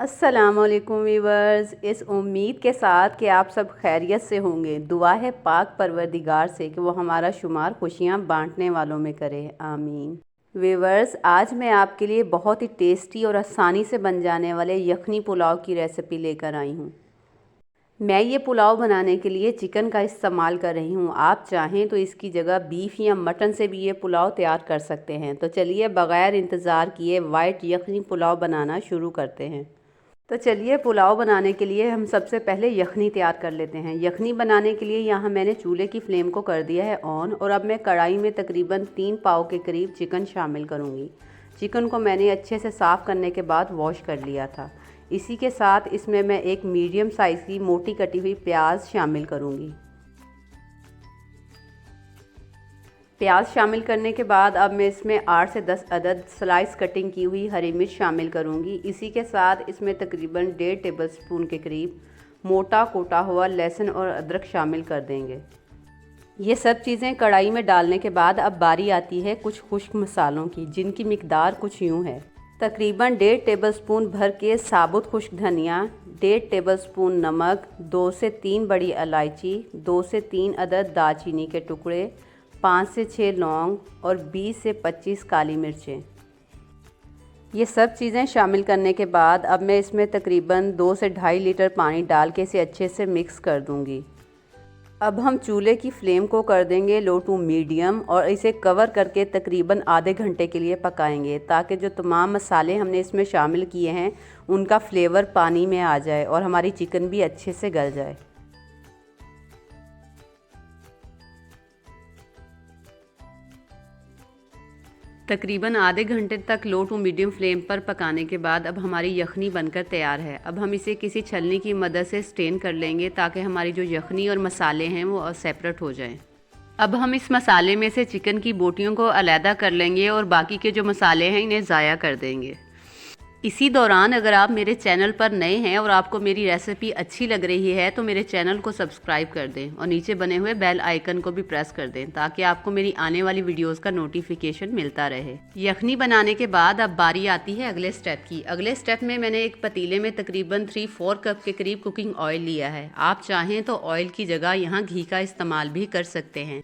अस्सलामुअलैकुम वीवर्स। इस उम्मीद के साथ कि आप सब खैरियत से होंगे, दुआ है पाक परवरदिगार से कि वो हमारा शुमार खुशियाँ बांटने वालों में करे, आमीन। वीवर्स, आज मैं आपके लिए बहुत ही टेस्टी और आसानी से बन जाने वाले यखनी पुलाव की रेसिपी लेकर आई हूँ। मैं ये पुलाव बनाने के लिए चिकन का इस्तेमाल कर रही हूँ। आप चाहें तो इसकी जगह बीफ या मटन से भी ये पुलाव तैयार कर सकते हैं। तो चलिए बग़ैर इंतज़ार किए वाइट यखनी पुलाव बनाना शुरू करते हैं। तो चलिए पुलाव बनाने के लिए हम सबसे पहले यखनी तैयार कर लेते हैं। यखनी बनाने के लिए यहाँ मैंने चूल्हे की फ्लेम को कर दिया है ऑन, और अब मैं कढ़ाई में तकरीबन 3 पाव के करीब चिकन शामिल करूँगी। चिकन को मैंने अच्छे से साफ़ करने के बाद वॉश कर लिया था। इसी के साथ इसमें मैं एक मीडियम साइज़ की मोटी कटी हुई प्याज शामिल करूँगी। प्याज शामिल करने के बाद अब मैं इसमें 8 से 10 अदद स्लाइस कटिंग की हुई हरी मिर्च शामिल करूँगी। इसी के साथ इसमें तकरीबन 1.5 टेबलस्पून के करीब मोटा कोटा हुआ लहसुन और अदरक शामिल कर देंगे। ये सब चीज़ें कढ़ाई में डालने के बाद अब बारी आती है कुछ खुश्क मसालों की, जिनकी मिकदार कुछ यूँ है। तकरीबन 1.5 टेबलस्पून भर के साबुत खुश्क धनिया, 1.5 टेबलस्पून नमक, 2 से 3 बड़ी इलायची, 2 से 3 अदद दालचीनी के टुकड़े, 5 से 6 लौंग और 20 से 25 काली मिर्चें। ये सब चीज़ें शामिल करने के बाद अब मैं इसमें तकरीबन 2 से 2.5 लीटर पानी डाल के इसे अच्छे से मिक्स कर दूंगी। अब हम चूल्हे की फ्लेम को कर देंगे लो टू मीडियम और इसे कवर करके तकरीबन आधे घंटे के लिए पकाएंगे, ताकि जो तमाम मसाले हमने इसमें शामिल किए हैं उनका फ्लेवर पानी में आ जाए और हमारी चिकन भी अच्छे से गल जाए। तकरीबन आधे घंटे तक लो टू मीडियम फ्लेम पर पकाने के बाद अब हमारी यखनी बनकर तैयार है। अब हम इसे किसी छलनी की मदद से स्टेन कर लेंगे, ताकि हमारी जो यखनी और मसाले हैं वो सेपरेट हो जाएं। अब हम इस मसाले में से चिकन की बोटियों को अलहदा कर लेंगे और बाकी के जो मसाले हैं इन्हें ज़ाया कर देंगे। इसी दौरान अगर आप मेरे चैनल पर नए हैं और आपको मेरी रेसिपी अच्छी लग रही है तो मेरे चैनल को सब्सक्राइब कर दें और नीचे बने हुए बेल आइकन को भी प्रेस कर दें, ताकि आपको मेरी आने वाली वीडियोस का नोटिफिकेशन मिलता रहे। यखनी बनाने के बाद अब बारी आती है अगले स्टेप की। अगले स्टेप में मैंने एक पतीले में तकरीबन 3-4 कप के करीब कुकिंग ऑयल लिया है। आप चाहें तो ऑयल की जगह यहाँ घी का इस्तेमाल भी कर सकते हैं।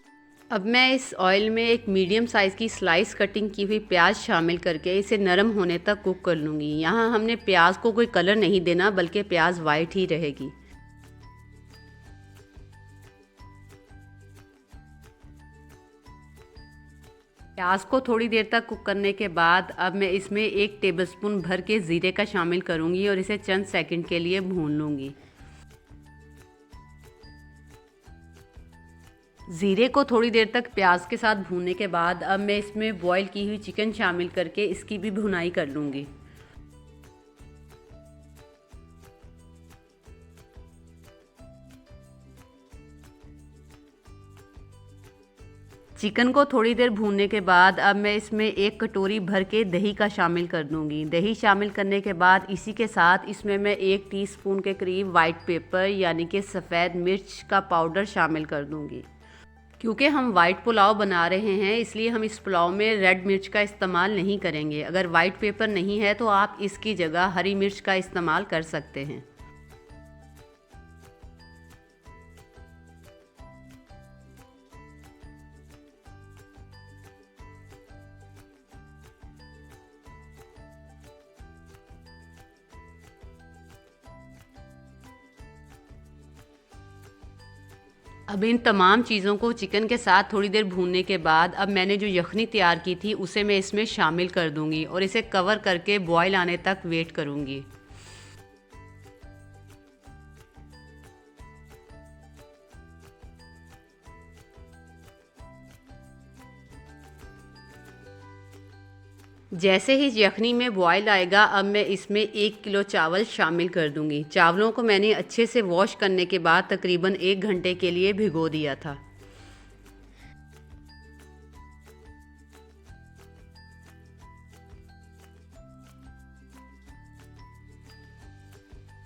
अब मैं इस ऑयल में एक मीडियम साइज़ की स्लाइस कटिंग की हुई प्याज शामिल करके इसे नरम होने तक कुक कर लूँगी। यहाँ हमने प्याज को कोई कलर नहीं देना, बल्कि प्याज वाइट ही रहेगी। प्याज को थोड़ी देर तक कुक करने के बाद अब मैं इसमें 1 टेबलस्पून भर के ज़ीरे का शामिल करूँगी और इसे चंद सेकंड के लिए भून लूँगी। ज़ीरे को थोड़ी देर तक प्याज के साथ भूनने के बाद अब मैं इसमें बॉईल की हुई चिकन शामिल करके इसकी भी भुनाई कर लूँगी। चिकन को थोड़ी देर भूनने के बाद अब मैं इसमें 1 कटोरी भर के दही का शामिल कर दूँगी। दही शामिल करने के बाद इसी के साथ इसमें मैं 1 टीस्पून के करीब वाइट पेपर यानी कि सफ़ेद मिर्च का पाउडर शामिल कर दूँगी। क्योंकि हम वाइट पुलाव बना रहे हैं इसलिए हम इस पुलाव में रेड मिर्च का इस्तेमाल नहीं करेंगे। अगर वाइट पेपर नहीं है तो आप इसकी जगह हरी मिर्च का इस्तेमाल कर सकते हैं। अब इन तमाम चीज़ों को चिकन के साथ थोड़ी देर भूनने के बाद अब मैंने जो यखनी तैयार की थी उसे मैं इसमें शामिल कर दूंगी और इसे कवर करके बॉयल आने तक वेट करूंगी। जैसे ही यखनी में बॉयल आएगा अब मैं इसमें 1 किलो चावल शामिल कर दूंगी। चावलों को मैंने अच्छे से वॉश करने के बाद तकरीबन 1 घंटे के लिए भिगो दिया था।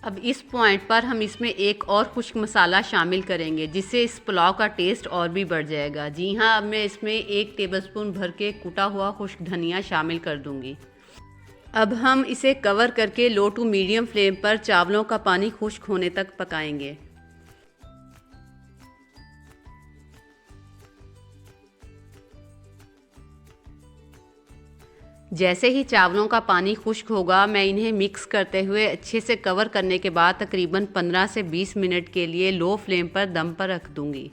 अब इस पॉइंट पर हम इसमें एक और खुश्क मसाला शामिल करेंगे, जिससे इस पुलाव का टेस्ट और भी बढ़ जाएगा। जी हाँ, अब मैं इसमें 1 टेबलस्पून भर के कुटा हुआ खुश्क धनिया शामिल कर दूंगी। अब हम इसे कवर करके लो टू मीडियम फ्लेम पर चावलों का पानी खुश्क होने तक पकाएंगे। जैसे ही चावलों का पानी खुश्क होगा, मैं इन्हें मिक्स करते हुए अच्छे से कवर करने के बाद तकरीबन 15 से 20 मिनट के लिए लो फ्लेम पर दम पर रख दूंगी।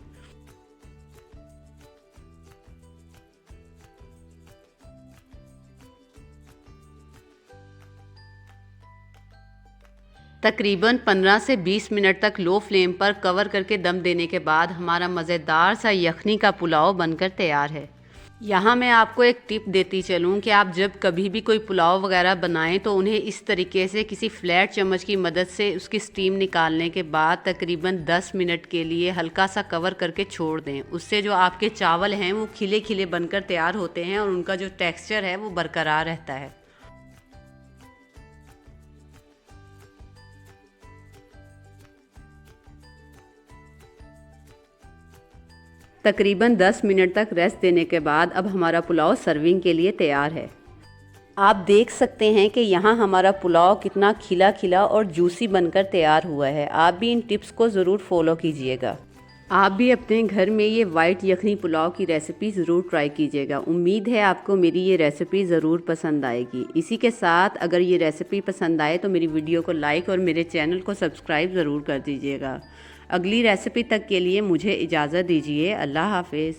तकरीबन 15 से 20 मिनट तक लो फ्लेम पर कवर करके दम देने के बाद हमारा मज़ेदार सा यखनी का पुलाव बनकर तैयार है। यहाँ मैं आपको एक टिप देती चलूँ कि आप जब कभी भी कोई पुलाव वगैरह बनाएं तो उन्हें इस तरीके से किसी फ्लैट चम्मच की मदद से उसकी स्टीम निकालने के बाद तकरीबन 10 मिनट के लिए हल्का सा कवर करके छोड़ दें। उससे जो आपके चावल हैं वो खिले खिले बनकर तैयार होते हैं और उनका जो टेक्सचर है वो बरकरार रहता है। तकरीबन 10 मिनट तक रेस्ट देने के बाद अब हमारा पुलाव सर्विंग के लिए तैयार है। आप देख सकते हैं कि यहाँ हमारा पुलाव कितना खिला खिला और जूसी बनकर तैयार हुआ है। आप भी इन टिप्स को ज़रूर फॉलो कीजिएगा। आप भी अपने घर में ये वाइट यखनी पुलाव की रेसिपी ज़रूर ट्राई कीजिएगा। उम्मीद है आपको मेरी ये रेसिपी ज़रूर पसंद आएगी। इसी के साथ अगर ये रेसिपी पसंद आए तो मेरी वीडियो को लाइक और मेरे चैनल को सब्सक्राइब ज़रूर कर दीजिएगा। अगली रेसिपी तक के लिए मुझे इजाज़त दीजिए। अल्लाह हाफ़िज़।